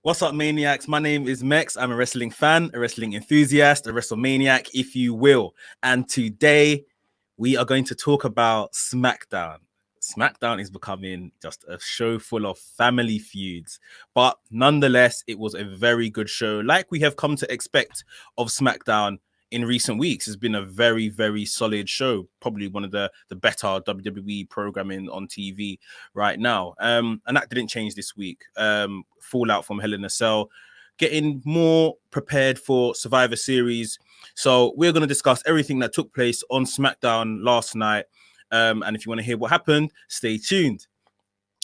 What's up, maniacs? My name is Mex. I'm a wrestling fan, a wrestling enthusiast, a WrestleManiac, if you will. And today we are going to talk about Smackdown. Smackdown is becoming just a show full of family feuds, but nonetheless, it was a very good show, like we have come to expect of Smackdown in recent weeks. It's been a very, very solid show, probably one of the better WWE programming on TV right now. And that didn't change this week. Fallout from Hell in a Cell, getting more prepared for Survivor Series. So we're going to discuss everything that took place on SmackDown last night. And if you want to hear what happened, stay tuned.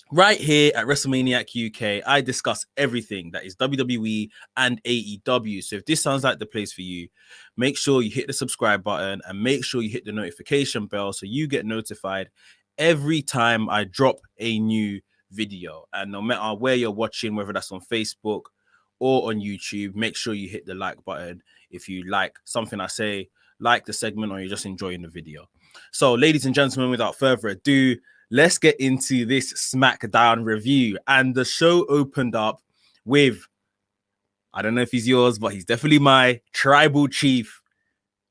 Right here at WrestleManiac UK, I discuss everything that is WWE and AEW. So if this sounds like the place for you, make sure you hit the subscribe button and make sure you hit the notification bell so you get notified every time I drop a new video. And no matter where you're watching, whether that's on Facebook or on YouTube, make sure you hit the like button if you like something I say, like the segment, or you're just enjoying the video. So, ladies and gentlemen, without further ado, let's get into this SmackDown review. And the show opened up with, I don't know if he's yours, but he's definitely my tribal chief.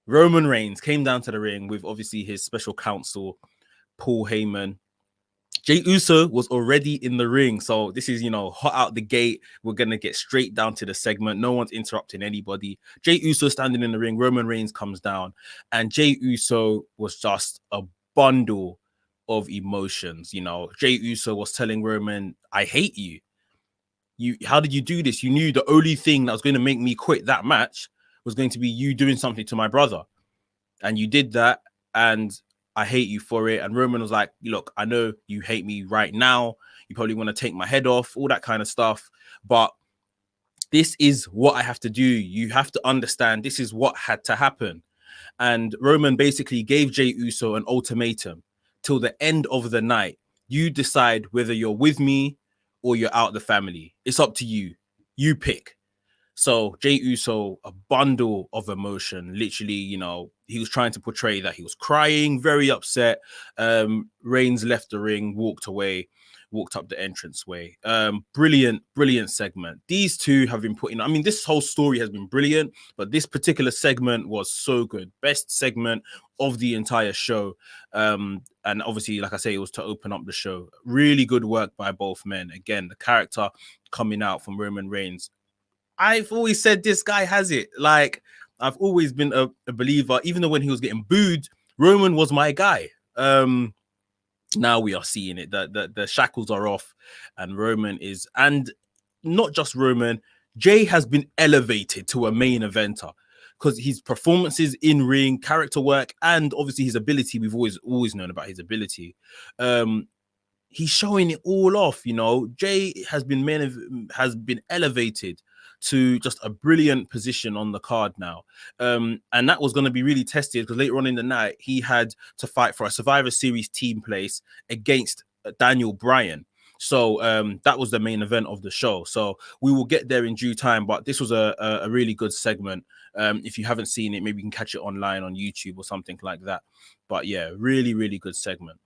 Roman Reigns came down to the ring with obviously his special counsel, Paul Heyman. Jey Uso was already in the ring. So this is, hot out the gate. We're going to get straight down to the segment. No one's interrupting anybody. Jey Uso standing in the ring. Roman Reigns comes down. And Jey Uso was just a bundle of emotions. Jey Uso was telling Roman, I hate you. How did you do this? You knew the only thing that was going to make me quit that match was going to be you doing something to my brother. And you did that. And I hate you for it. And Roman was like, look, I know you hate me right now. You probably want to take my head off, all that kind of stuff. But this is what I have to do. You have to understand this is what had to happen. And Roman basically gave Jey Uso an ultimatum till the end of the night. You decide whether you're with me or you're out the family. It's up to you. You pick. So Jey Uso, a bundle of emotion, literally, he was trying to portray that he was crying, very upset. Reigns left the ring, walked away, walked up the entranceway. Brilliant segment. These two have been putting, this whole story has been brilliant, but this particular segment was so good. Best segment of the entire show. And obviously, like I say, it was to open up the show. Really good work by both men. Again, the character coming out from Roman Reigns. I've always said this guy has it. Like, I've always been a believer, even though when he was getting booed, Roman was my guy. Now we are seeing it. The shackles are off, and Roman is, and not just Roman, Jey has been elevated to a main eventer because his performances in ring, character work, and obviously his ability. We've always known about his ability. He's showing it all off. Jey has been elevated to just a brilliant position on the card now. And that was going to be really tested because later on in the night, he had to fight for a Survivor Series team place against Daniel Bryan. So that was the main event of the show. So we will get there in due time, but this was a really good segment. If you haven't seen it, maybe you can catch it online on YouTube or something like that. But yeah, really, really good segment.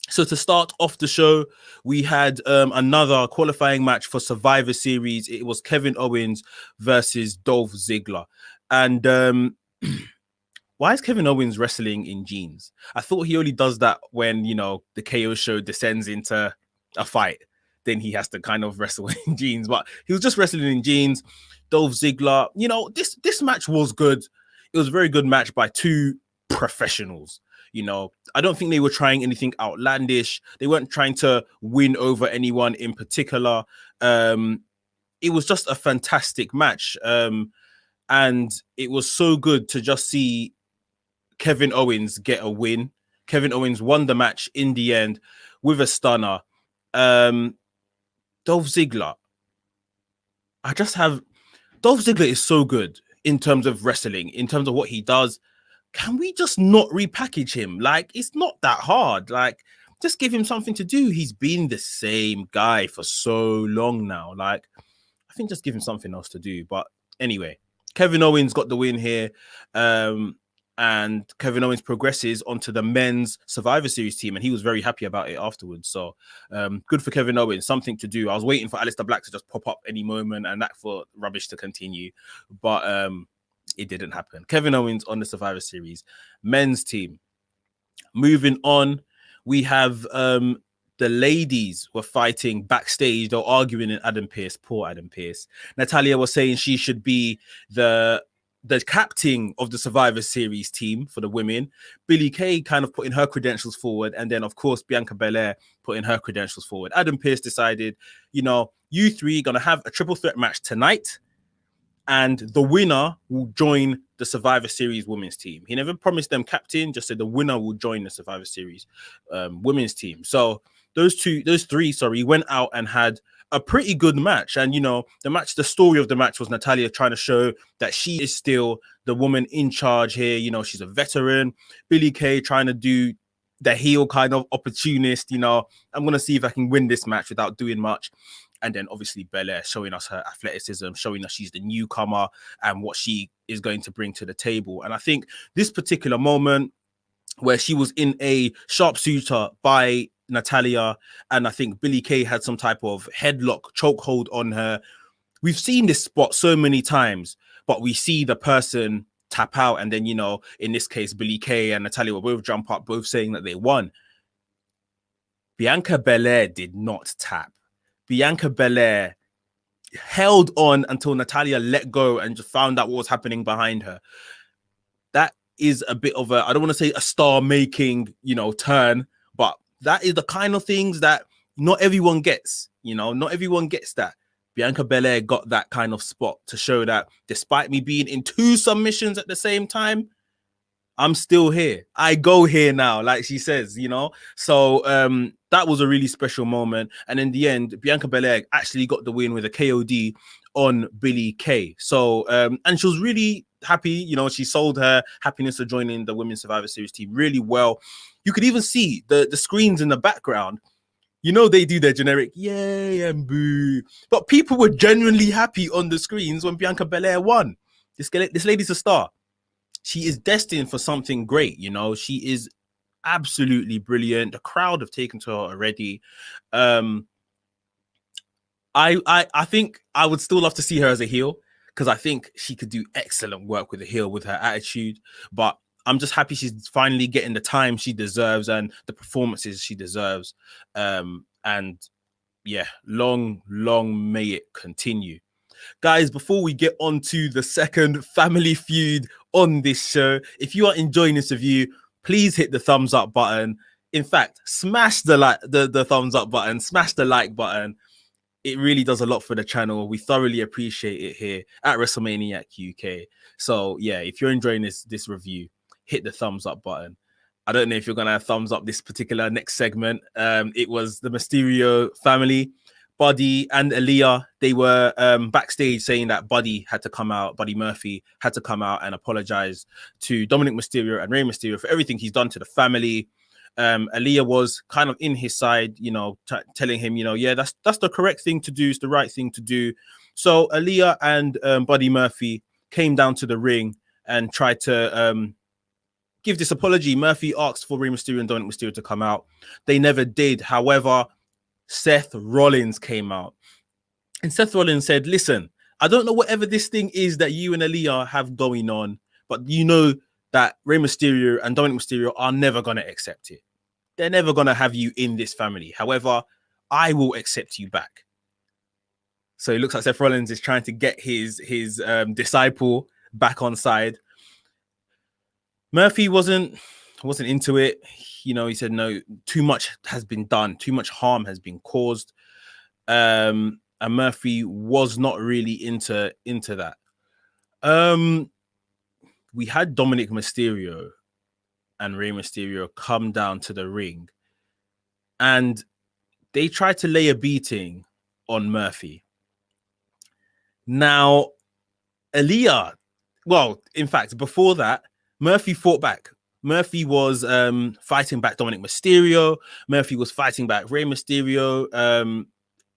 So to start off the show, we had another qualifying match for Survivor Series. It was Kevin Owens versus Dolph Ziggler. And why is Kevin Owens wrestling in jeans? I thought he only does that when, the KO show descends into a fight. Then he has to kind of wrestle in jeans. But he was just wrestling in jeans. Dolph Ziggler, this match was good. It was a very good match by two professionals. I don't think they were trying anything outlandish. They weren't trying to win over anyone in particular. It was just a fantastic match. And it was so good to just see Kevin Owens get a win. Kevin Owens won the match in the end with a stunner. Dolph Ziggler. Dolph Ziggler is so good in terms of wrestling, in terms of what he does. Can we just not repackage him? Like, it's not that hard. Like, just give him something to do. He's been the same guy for so long now. Like, I think just give him something else to do. But anyway, Kevin Owens got the win here. And and Kevin Owens progresses onto the men's Survivor Series team, and he was very happy about it afterwards. So good for Kevin Owens, something to do. I was waiting for Aleister Black to just pop up any moment and that for rubbish to continue, but it didn't happen. Kevin Owens on the Survivor Series men's team. Moving on, we have the ladies were fighting backstage. They're arguing in Adam Pearce. Poor Adam Pearce. Natalya was saying she should be the captain of the Survivor Series team for the women. Billie Kay kind of putting her credentials forward. And then, of course, Bianca Belair putting her credentials forward. Adam Pearce decided, you know, you three are going to have a triple threat match tonight. And the winner will join the Survivor Series women's team. He never promised them captain, just said the winner will join the Survivor Series women's team. So those three, went out and had a pretty good match. And, you know, the story of the match was Natalya trying to show that she is still the woman in charge here. You know, she's a veteran. Billie Kay trying to do the heel kind of opportunist, you know, I'm going to see if I can win this match without doing much. And then obviously Belair showing us her athleticism, showing us she's the newcomer and what she is going to bring to the table. And I think this particular moment where she was in a sharpshooter by Natalya, and I think Billie Kay had some type of headlock chokehold on her. We've seen this spot so many times, but we see the person tap out. And then, you know, in this case, Billie Kay and Natalya will both jump up, both saying that they won. Bianca Belair did not tap. Bianca Belair held on until Natalya let go and just found out what was happening behind her. That is a bit of a, I don't want to say a star-making, you know, turn, but that is the kind of things that not everyone gets, you know, not everyone gets that. Bianca Belair got that kind of spot to show that despite me being in 2 submissions at the same time, I'm still here. I go here now, like she says, you know. So that was a really special moment. And in the end, Bianca Belair actually got the win with a KOD on Billie Kay. So, and she was really happy. You know, she sold her happiness of joining the Women's Survivor Series team really well. You could even see the screens in the background. You know, they do their generic yay and boo. But people were genuinely happy on the screens when Bianca Belair won. This lady's a star. She is destined for something great, you know. She is absolutely brilliant. The crowd have taken to her already. I think I would still love to see her as a heel because I think she could do excellent work with a heel with her attitude. But I'm just happy she's finally getting the time she deserves and the performances she deserves. And yeah, long may it continue. Guys, before we get on to the second family feud on this show, if you are enjoying this review, please hit the thumbs up button. In fact, smash the thumbs up button, smash the like button. It really does a lot for the channel. We thoroughly appreciate it here at WrestleManiac UK. So yeah, if you're enjoying this review, hit the thumbs up button. I don't know if you're gonna thumbs up this particular next segment. It was the Mysterio family. Buddy and Aaliyah, they were backstage saying that Buddy Murphy had to come out and apologize to Dominic Mysterio and Rey Mysterio for everything he's done to the family. Aaliyah was kind of in his side, you know, telling him, you know, yeah, that's the correct thing to do. It's the right thing to do. So Aaliyah and Buddy Murphy came down to the ring and tried to give this apology. Murphy asked for Rey Mysterio and Dominic Mysterio to come out. They never did. However, Seth Rollins came out and Seth Rollins said, listen, I don't know whatever this thing is that you and Aaliyah have going on, but you know that Rey Mysterio and Dominic Mysterio are never going to accept it. They're never going to have you in this family. However, I will accept you back. So it looks like Seth Rollins is trying to get his disciple back on side. Murphy wasn't into it. You know, he said, no, too much has been done. Too much harm has been caused. And Murphy was not really into that. We had Dominic Mysterio and Rey Mysterio come down to the ring and they tried to lay a beating on Murphy. Now, Aaliyah, well, in fact, before that, Murphy fought back. Murphy was fighting back Dominic Mysterio. Murphy was fighting back Rey Mysterio.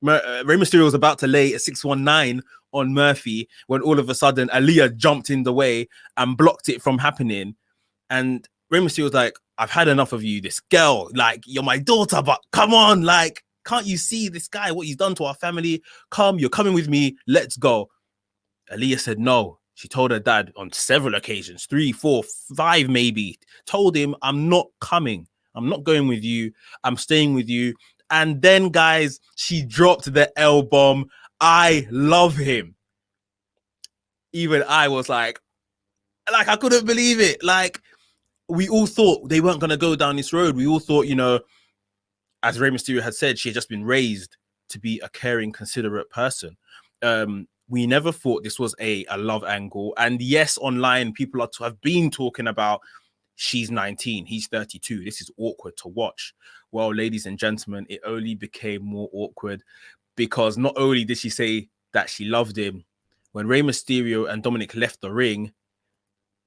Rey Mysterio was about to lay a 619 on Murphy when all of a sudden Aaliyah jumped in the way and blocked it from happening. And Rey Mysterio was like, I've had enough of you, this girl. Like, you're my daughter, but come on, like, can't you see this guy, what he's done to our family? Come, you're coming with me. Let's go. Aaliyah said no. She told her dad on several occasions, 3, 4, 5 maybe, told him, I'm not coming. I'm not going with you. I'm staying with you. And then, guys, she dropped the L-bomb. I love him. Even I was like, I couldn't believe it. Like, we all thought they weren't going to go down this road. We all thought, you know, as Rey Mysterio had said, she had just been raised to be a caring, considerate person. We never thought this was a love angle. And yes, online, people have been talking about she's 19, he's 32. This is awkward to watch. Well, ladies and gentlemen, it only became more awkward because not only did she say that she loved him, when Rey Mysterio and Dominic left the ring,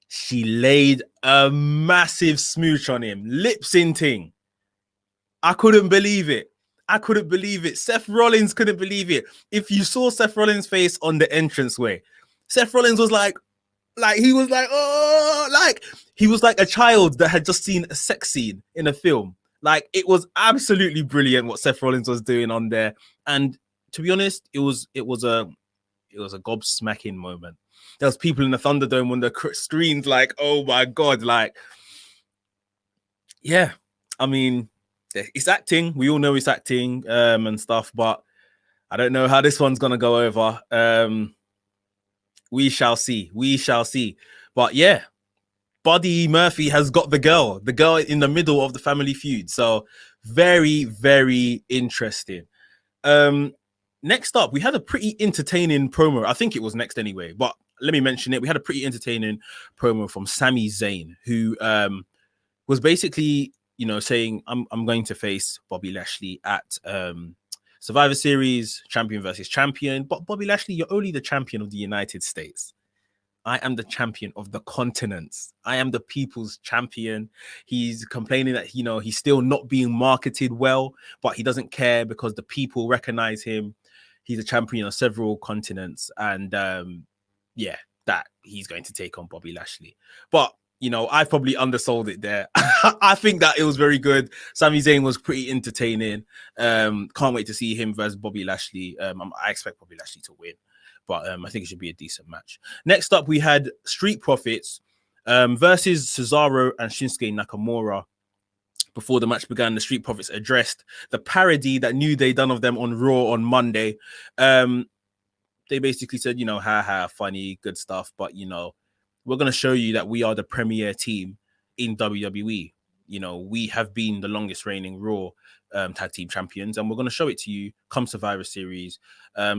she laid a massive smooch on him, lip syncing. I couldn't believe it. Seth Rollins couldn't believe it. If you saw Seth Rollins' face on the entranceway, Seth Rollins was like he was like, oh, like he was like a child that had just seen a sex scene in a film. Like, it was absolutely brilliant what Seth Rollins was doing on there. And to be honest, it was a gobsmacking moment. There was people in the Thunderdome on the screens like, oh my God, like, yeah, I mean, it's acting. We all know it's acting and stuff, but I don't know how this one's going to go over. We shall see. But yeah, Buddy Murphy has got the girl in the middle of the family feud. So very, very interesting. Next up, we had a pretty entertaining promo. I think it was next anyway, but let me mention it. We had a pretty entertaining promo from Sami Zayn, who was basically, you know, saying, I'm going to face Bobby Lashley at Survivor Series, champion versus champion. But Bobby Lashley, you're only the champion of the United States. I am the champion of the continents. I am the people's champion. He's complaining that, you know, he's still not being marketed well, but he doesn't care because the people recognize him. He's a champion of several continents. And yeah, that he's going to take on Bobby Lashley. But, you know, I probably undersold it there. I think that it was very good. Sami Zayn was pretty entertaining. Can't wait to see him versus Bobby Lashley. I expect Bobby Lashley to win, but I think it should be a decent match. Next up, we had Street Profits versus Cesaro and Shinsuke Nakamura. Before the match began, the Street Profits addressed the parody that New Day done of them on Raw on Monday. They basically said, you know, funny, good stuff, but, you know, we're going to show you that we are the premier team in WWE. You know, we have been the longest reigning Raw tag team champions, and we're going to show it to you come Survivor Series.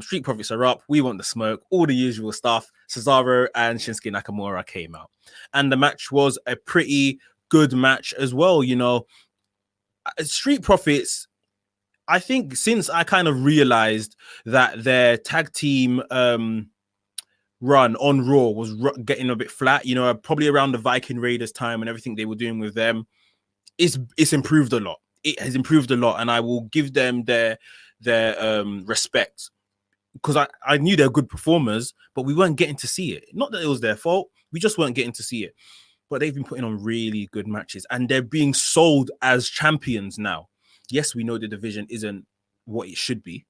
Street Profits are up. We want the smoke, all the usual stuff. Cesaro and Shinsuke Nakamura came out, and the match was a pretty good match as well. You know, Street Profits, I think since I kind of realized that their tag team run on Raw was getting a bit flat, you know, probably around the Viking Raiders time and everything they were doing with them, it's improved a lot. It has improved a lot, and I will give them their respect, because I knew they're good performers, but we weren't getting to see it. Not that it was their fault, we just weren't getting to see it. But they've been putting on really good matches, and they're being sold as champions now. Yes, we know the division isn't what it should be,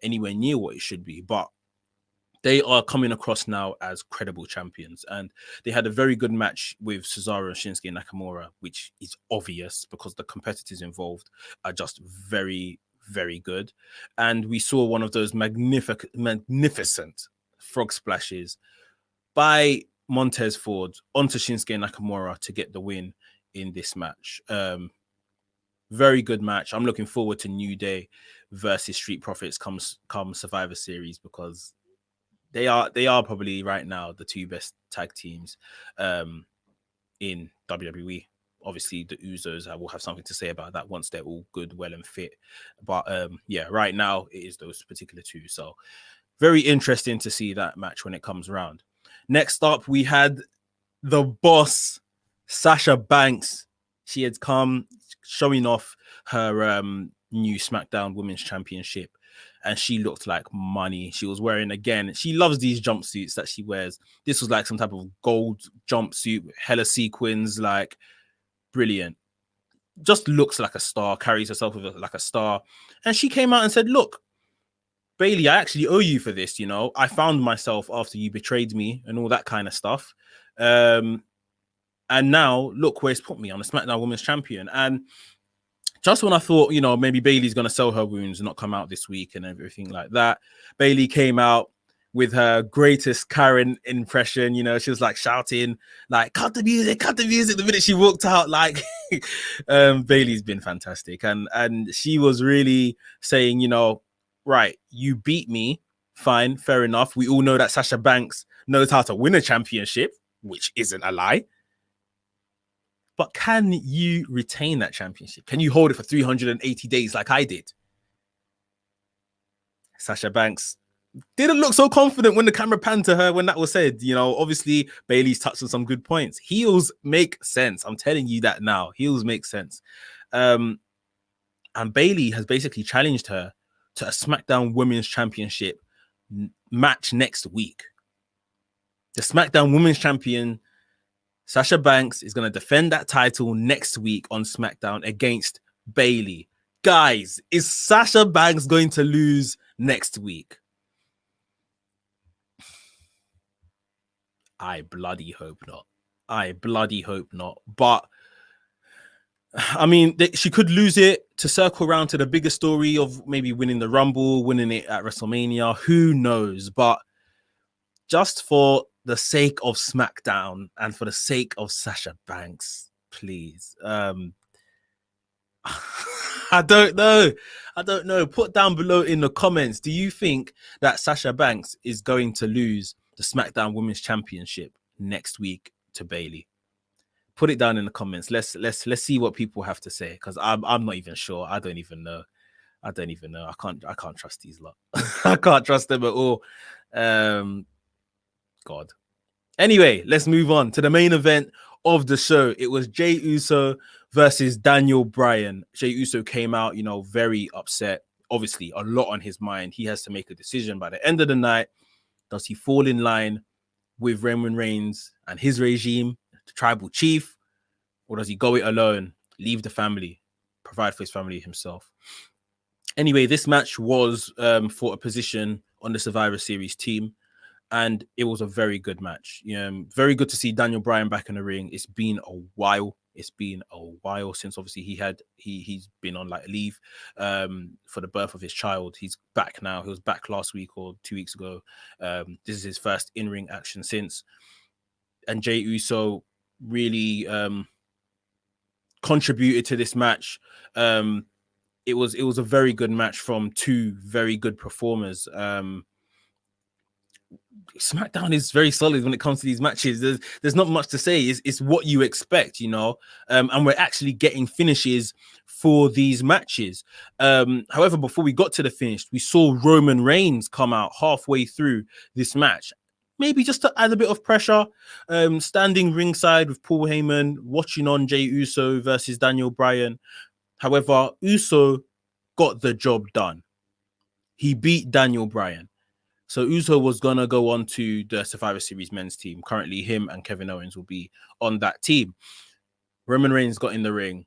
anywhere near what it should be, but they are coming across now as credible champions. And they had a very good match with Cesaro and Shinsuke Nakamura, which is obvious because the competitors involved are just very, very good. And we saw one of those magnificent frog splashes by Montez Ford onto Shinsuke Nakamura to get the win in this match. Very good match. I'm looking forward to New Day versus Street Profits come Survivor Series, because they are probably right now the two best tag teams in WWE. Obviously, the Usos will have something to say about that once they're all good, well, and fit. But yeah, right now it is those particular two. So very interesting to see that match when it comes around. Next up, we had the boss, Sasha Banks. She had come showing off her new SmackDown Women's Championship. and she looked like money. She was wearing, again, she loves these jumpsuits that she wears. This was like some type of gold jumpsuit, hella sequins, like brilliant. Just looks like a star, carries herself with like a star. And she came out and said, look, Bailey, I actually owe you for this. You know, I found myself after you betrayed me and all that kind of stuff. And now look where it's put me on the SmackDown Women's Champion. And just when I thought, you know, maybe Bailey's going to sell her wounds and not come out this week and everything like that, Bailey came out with her greatest Karen impression. You know, she was like shouting, like, cut the music, cut the music. The minute she walked out, like, Bailey's been fantastic. And she was really saying, you know, right, you beat me. Fine, fair enough. We all know that Sasha Banks knows how to win a championship, which isn't a lie. But can you retain that championship? Can you hold it for 380 days like I did? Sasha Banks didn't look so confident when the camera panned to her when that was said. You know, obviously, Bailey's touched on some good points. Heels make sense. I'm telling you that now. Heels make sense. And Bailey has basically challenged her to a SmackDown Women's Championship match next week. The SmackDown Women's Champion, Sasha Banks, is going to defend that title next week on SmackDown against Bailey. Guys, is Sasha Banks going to lose next week? I bloody hope not. I bloody hope not. But, I mean, she could lose it to circle around to the bigger story of maybe winning the Rumble, winning it at WrestleMania. Who knows? But just for the sake of SmackDown and for the sake of Sasha Banks, please. I don't know. Put down below in the comments, do you think that Sasha Banks is going to lose the SmackDown Women's Championship next week to Bailey? Put it down in the comments. Let's see what people have to say, because I'm not even sure. I don't even know. I can't trust these lot. I can't trust them at all. God. Anyway, let's move on to the main event of the show. It was Jey Uso versus Daniel Bryan. Jey Uso came out, you know, very upset. Obviously, a lot on his mind. He has to make a decision by the end of the night. Does he fall in line with Roman Reigns and his regime, the tribal chief, or does he go it alone, leave the family, provide for his family himself? Anyway, this match was for a position on the Survivor Series team, and it was a very good match. Very good to see Daniel Bryan back in the ring. It's been a while. It's been a while since obviously he's been on like leave for the birth of his child. He's back now. He was back last week or 2 weeks ago. This is his first in-ring action since. And Jey Uso really contributed to this match. It was a very good match from two very good performers. SmackDown is very solid when it comes to these matches. There's not much to say. It's what you expect, you know. And we're actually getting finishes for these matches. However, before we got to the finish, we saw Roman Reigns come out halfway through this match, maybe just to add a bit of pressure. Standing ringside with Paul Heyman, watching on Jey Uso versus Daniel Bryan. However, Uso got the job done. He beat Daniel Bryan. So Uso was going to go on to the Survivor Series men's team. Currently, him and Kevin Owens will be on that team. Roman Reigns got in the ring,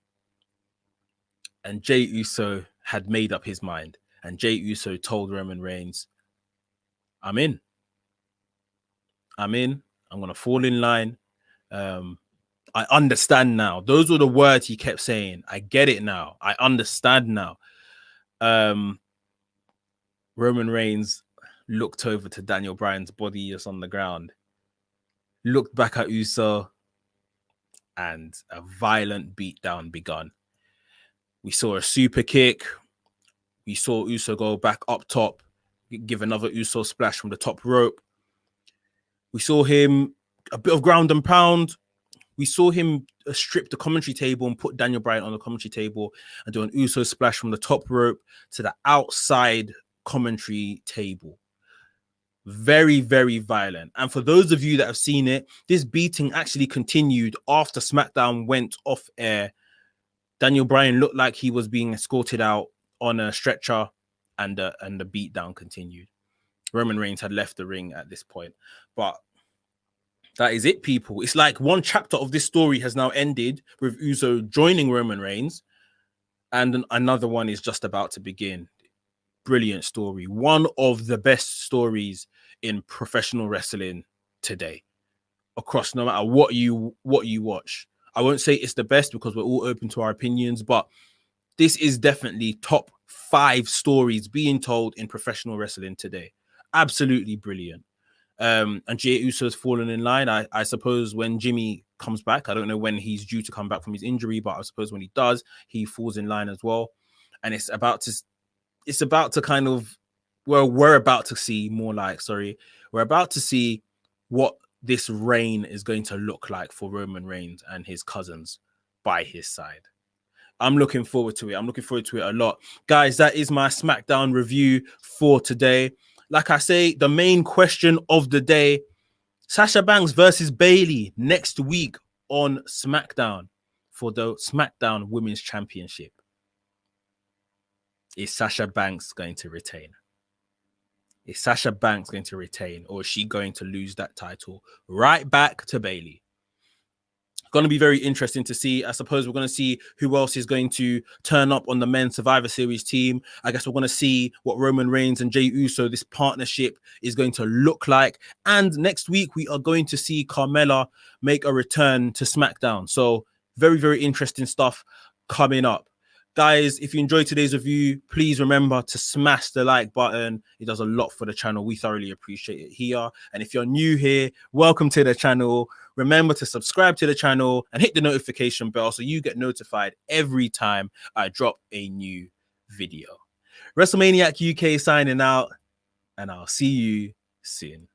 and Jey Uso had made up his mind. And Jey Uso told Roman Reigns, I'm in. I'm going to fall in line. I understand now. Those were the words he kept saying. I get it now. I understand now. Roman Reigns looked over to Daniel Bryan's body just on the ground, looked back at Uso, and a violent beatdown begun. We saw a super kick. We saw Uso go back up top, give another Uso splash from the top rope. We saw him a bit of ground and pound. We saw him strip the commentary table and put Daniel Bryan on the commentary table and do an Uso splash from the top rope to the outside commentary table. Very, very violent. And for those of you that have seen it, this beating actually continued after SmackDown went off air. Daniel Bryan looked like he was being escorted out on a stretcher. and the beatdown continued. Roman Reigns had left the ring at this point, but that is it, people. It's like one chapter of this story has now ended with Uso joining Roman Reigns, and another one is just about to begin. Brilliant story. One of the best stories in professional wrestling today, across no matter what you watch. I won't say it's the best because we're all open to our opinions, but this is definitely top 5 stories being told in professional wrestling today. Absolutely brilliant. And Jey Uso has fallen in line. I suppose when Jimmy comes back, I don't know when he's due to come back from his injury, but I suppose when he does, he falls in line as well. And it's about to kind of, well, we're about to see what this reign is going to look like for Roman Reigns and his cousins by his side. I'm looking forward to it. I'm looking forward to it a lot. Guys, that is my SmackDown review for today. Like I say, the main question of the day, Sasha Banks versus Bayley next week on SmackDown for the SmackDown Women's Championship. Is Sasha Banks going to retain? Is Sasha Banks going to retain, or is she going to lose that title right back to Bayley? Going to be very interesting to see. I suppose we're going to see who else is going to turn up on the men's Survivor Series team. I guess we're going to see what Roman Reigns and Jey Uso, this partnership, is going to look like. And next week, we are going to see Carmella make a return to SmackDown. So very, very interesting stuff coming up. Guys, if you enjoyed today's review, please remember to smash the like button. It does a lot for the channel. We thoroughly appreciate it here. And if you're new here, welcome to the channel. Remember to subscribe to the channel and hit the notification bell so you get notified every time I drop a new video. WrestleManiac UK signing out, and I'll see you soon.